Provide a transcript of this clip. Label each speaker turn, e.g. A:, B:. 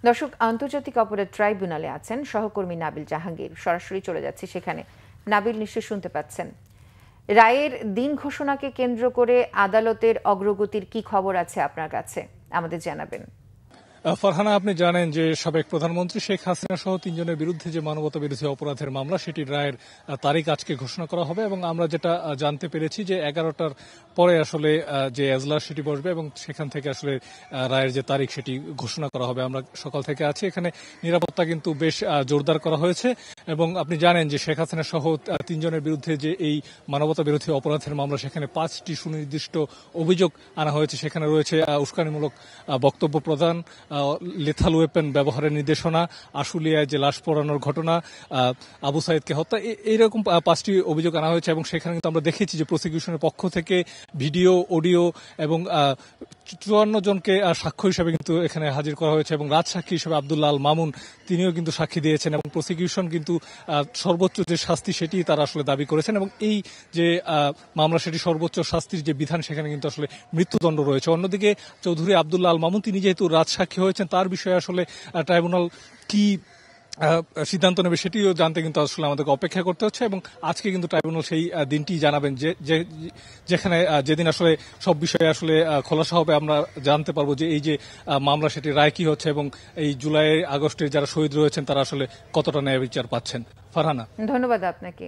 A: দর্শক, আন্তর্জাতিক অপরাধ ট্রাইব্যুনালে আছেন সহকর্মী নাবিল জাহাঙ্গীর। সরাসরি চলে যাচ্ছে সেখানে। নাবিল, নিশ্চয় শুনতে পাচ্ছেন। রায়ের দিন ঘোষণাকে কেন্দ্র করে আদালতের অগ্রগতির কি খবর আছে আপনার কাছে, আমাদের জানাবেন।
B: ফারহানা, আপনি জানেন যে সাবেক প্রধানমন্ত্রী শেখ হাসিনা সহ ৩ জনের বিরুদ্ধে যে মানবতা বিরোধী অপরাধের মামলা, সেটির রায়ের তারিখ আজকে ঘোষণা করা হবে এবং আমরা যেটা জানতে পেরেছি যে 11টার পরে আসলে যে এজলাস সেটি বসবে এবং সেখান থেকে আসলে রায়ের যে তারিখ সেটি ঘোষণা করা হবে। আমরা সকাল থেকে আছি এখানে। নিরাপত্তা কিন্তু বেশ জোরদার করা হয়েছে এবং আপনি জানেন যে শেখ হাসিনা সহ ৩ জনের বিরুদ্ধে যে এই মানবতা বিরোধী অপরাধের মামলা, সেখানে 5টি সুনির্দিষ্ট অভিযোগ আনা হয়েছে। সেখানে রয়েছে উস্কানিমূলক বক্তব্য প্রদান, লেথাল ওয়েপেন ব্যবহারের নির্দেশনা, আশুলিয়ায় যে লাশ পোড়ানোর ঘটনা, আবু সাইদকে হত্যা, এইরকম 5টি অভিযোগ আনা হয়েছে এবং সেখানে কিন্তু আমরা দেখেছি যে প্রসিকিউশনের পক্ষ থেকে ভিডিও, অডিও এবং 54 জনকে সাক্ষ্য হিসেবে কিন্তু এখানে হাজির করা হয়েছে এবং রাজসাক্ষী হিসেবে আব্দুল্লাহ আল মামুন তিনিও কিন্তু সাক্ষী দিয়েছেন এবং প্রসিকিউশন কিন্তু সর্বোচ্চ যে শাস্তি সেটি তারা আসলে দাবি করেছেন এবং এই যে মামলা সেটি সর্বোচ্চ শাস্তির যে বিধান সেখানে কিন্তু আসলে মৃত্যুদণ্ড রয়েছে। অন্যদিকে চৌধুরী আব্দুল্লাহ আল মামুন তিনি যেহেতু রাজসাক্ষী হয়েছেন, তার বিষয়ে আসলে ট্রাইব্যুনাল কি সিদ্ধান্ত নেবে সেটিও জানতে কিন্তু আসলে আমাদেরকে অপেক্ষা করতে হচ্ছে এবং আজকে কিন্তু ট্রাইব্যুনাল সেই দিনটি জানাবেন যেখানে যেদিন আসলে সব বিষয়ে আসলে খোলাসা হবে। আমরা জানতে পারবো যে এই যে মামলা সেটি রায় কি হচ্ছে এবং এই জুলাই আগস্টের যারা শহীদ রয়েছেন তারা আসলে কতটা ন্যায় বিচার পাচ্ছেন। ফারহানা,
A: ধন্যবাদ আপনাকে।